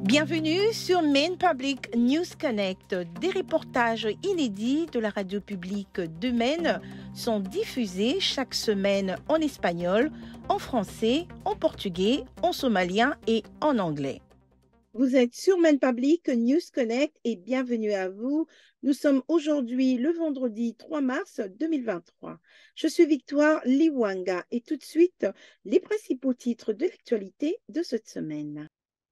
Bienvenue sur Maine Public News Connect. Des reportages inédits de la radio publique de Maine sont diffusés chaque semaine en espagnol, en français, en portugais, en somalien et en anglais. Vous êtes sur Maine Public News Connect et bienvenue à vous. Nous sommes aujourd'hui le vendredi 3 mars 2023. Je suis Victoire Liwanga et tout de suite, les principaux titres de l'actualité de cette semaine.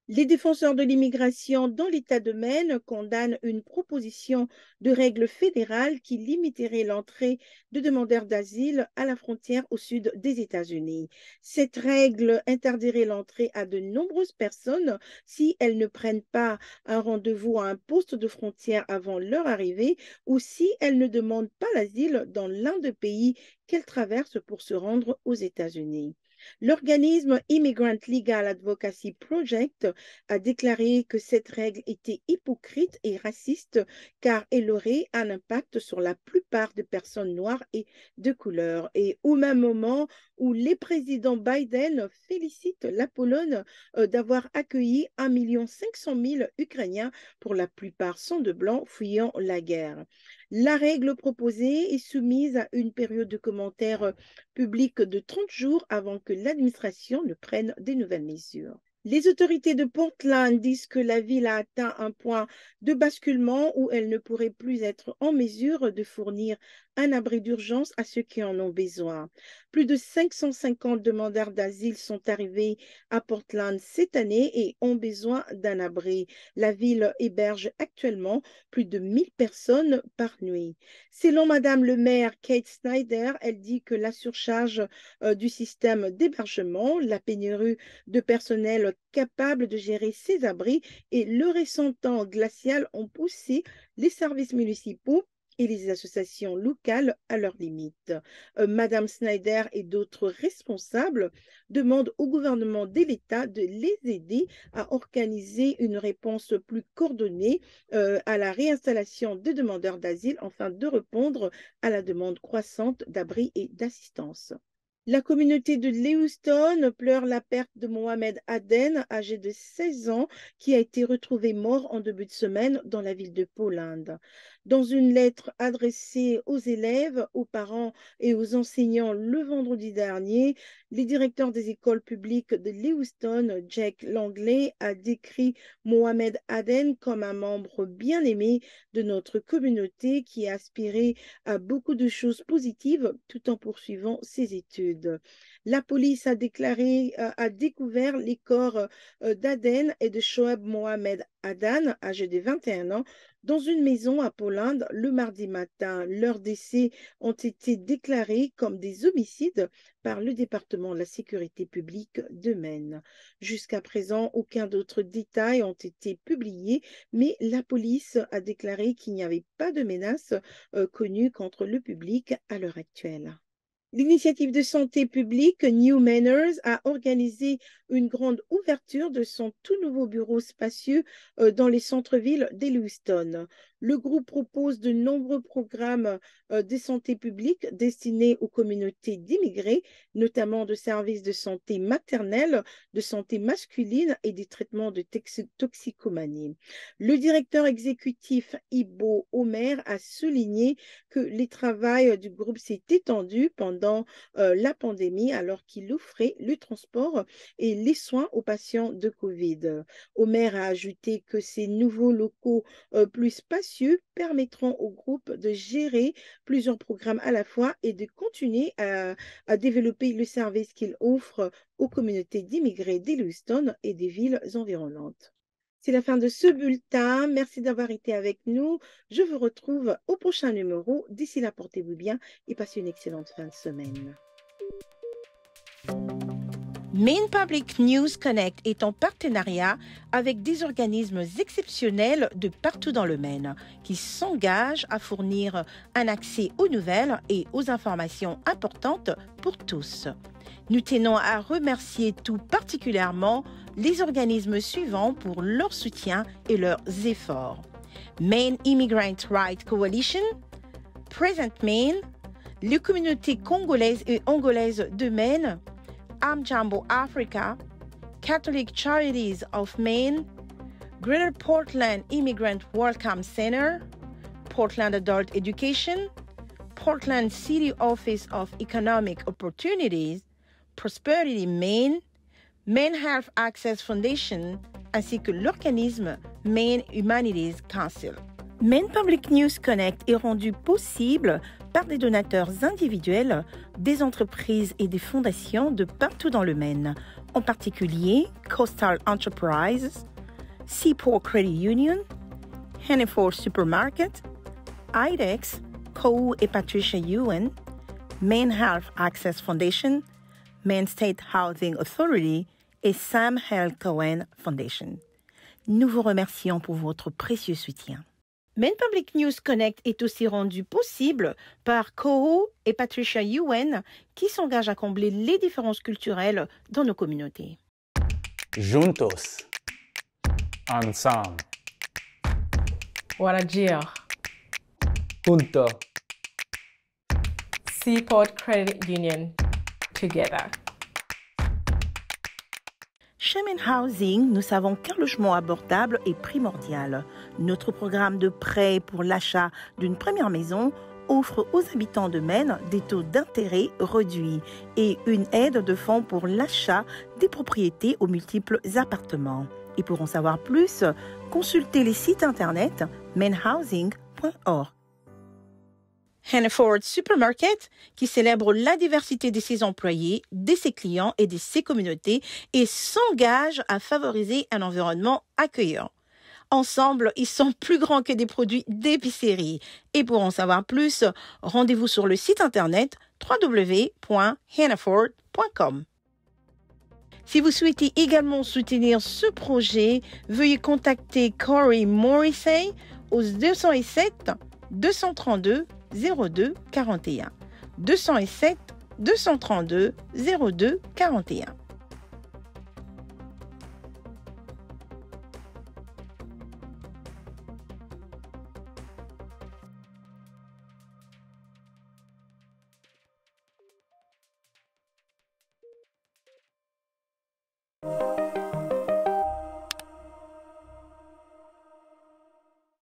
Les défenseurs de l'immigration dans l'État de Maine condamnent une proposition de règle fédérale qui limiterait l'entrée de demandeurs d'asile à la frontière au sud des États-Unis. Cette règle interdirait l'entrée à de nombreuses personnes si elles ne prennent pas un rendez-vous à un poste de frontière avant leur arrivée ou si elles ne demandent pas l'asile dans l'un des pays qu'elles traversent pour se rendre aux États-Unis. L'organisme Immigrant Legal Advocacy Project a déclaré que cette règle était hypocrite et raciste car elle aurait un impact sur la plupart des personnes noires et de couleur. Et au même moment où les présidents Biden félicitent la Pologne d'avoir accueilli 1,5 million Ukrainiens, pour la plupart sont de blancs fuyant la guerre. La règle proposée est soumise à une période de commentaires publics de 30 jours avant que l'administration ne prenne des nouvelles mesures. Les autorités de Portland disent que la ville a atteint un point de basculement où elle ne pourrait plus être en mesure de fournir un abri d'urgence à ceux qui en ont besoin. Plus de 550 demandeurs d'asile sont arrivés à Portland cette année et ont besoin d'un abri. La ville héberge actuellement plus de 1000 personnes par nuit. Selon Madame le maire Kate Snyder, elle dit que la surcharge du système d'hébergement, la pénurie de personnel capable de gérer ces abris et le récent temps glacial ont poussé les services municipaux et les associations locales à leurs limites. Madame Snyder et d'autres responsables demandent au gouvernement de l'État de les aider à organiser une réponse plus coordonnée à la réinstallation des demandeurs d'asile afin de répondre à la demande croissante d'abris et d'assistance. La communauté de Lewiston pleure la perte de Mohamed Aden, âgé de 16 ans, qui a été retrouvé mort en début de semaine dans la ville de Portland. Dans une lettre adressée aux élèves, aux parents et aux enseignants le vendredi dernier, le directeur des écoles publiques de Lewiston, Jack Langley, a décrit Mohamed Aden comme un membre bien aimé de notre communauté qui a aspiré à beaucoup de choses positives tout en poursuivant ses études. La police a découvert les corps d'Aden et de Shoaib Mohamed Adan, âgé de 21 ans, dans une maison à Portland le mardi matin. Leurs décès ont été déclarés comme des homicides par le département de la sécurité publique de Maine. Jusqu'à présent, aucun d'autre détail n'a été publié, mais la police a déclaré qu'il n'y avait pas de menace connue contre le public à l'heure actuelle. L'initiative de santé publique New Manners a organisé une grande ouverture de son tout nouveau bureau spacieux dans les centres-villes de Lewiston. Le groupe propose de nombreux programmes de santé publique destinés aux communautés d'immigrés, notamment de services de santé maternelle, de santé masculine et des traitements de toxicomanie. Le directeur exécutif Ibo Omer a souligné que le travail du groupe s'est étendu pendant la pandémie alors qu'il offrait le transport et les soins aux patients de Covid. Omer a ajouté que ces nouveaux locaux plus spacieux permettront au groupe de gérer plusieurs programmes à la fois et de continuer à développer le service qu'il offre aux communautés d'immigrés de Lewiston et des villes environnantes. C'est la fin de ce bulletin. Merci d'avoir été avec nous. Je vous retrouve au prochain numéro. D'ici là, portez-vous bien et passez une excellente fin de semaine. Maine Public News Connect est en partenariat avec des organismes exceptionnels de partout dans le Maine qui s'engagent à fournir un accès aux nouvelles et aux informations importantes pour tous. Nous tenons à remercier tout particulièrement les organismes suivants pour leur soutien et leurs efforts. Maine Immigrant Rights Coalition, Present Maine, les communautés congolaises et angolaises de Maine, Amjambo Africa, Catholic Charities of Maine, Greater Portland Immigrant Welcome Center, Portland Adult Education, Portland City Office of Economic Opportunities, Prosperity Maine, Maine Health Access Foundation, ainsi que l'organisme Maine Humanities Council. Maine Public News Connect est rendu possible par des donateurs individuels, des entreprises et des fondations de partout dans le Maine, en particulier Coastal Enterprises, Seaport Credit Union, Hannaford Supermarket, IDEX, Kohu et Patricia Ewan, Maine Health Access Foundation, Maine State Housing Authority et Sam L. Cohen Foundation. Nous vous remercions pour votre précieux soutien. Maine Public News Connect est aussi rendu possible par Kohu et Patricia Ewan qui s'engagent à combler les différences culturelles dans nos communautés. Juntos. Ensemble. Warajir. Junto. Seaport Credit Union. Together. Chez Maine Housing, nous savons qu'un logement abordable est primordial. Notre programme de prêt pour l'achat d'une première maison offre aux habitants de Maine des taux d'intérêt réduits et une aide de fonds pour l'achat des propriétés aux multiples appartements. Et pour en savoir plus, consultez les sites internet mainehousing.org. Hannaford Supermarket, qui célèbre la diversité de ses employés, de ses clients et de ses communautés et s'engage à favoriser un environnement accueillant. Ensemble, ils sont plus grands que des produits d'épicerie. Et pour en savoir plus, rendez-vous sur le site internet www.hannaford.com. Si vous souhaitez également soutenir ce projet, veuillez contacter Corey Morrissey au 207 232 02 41. 207 232 02 41.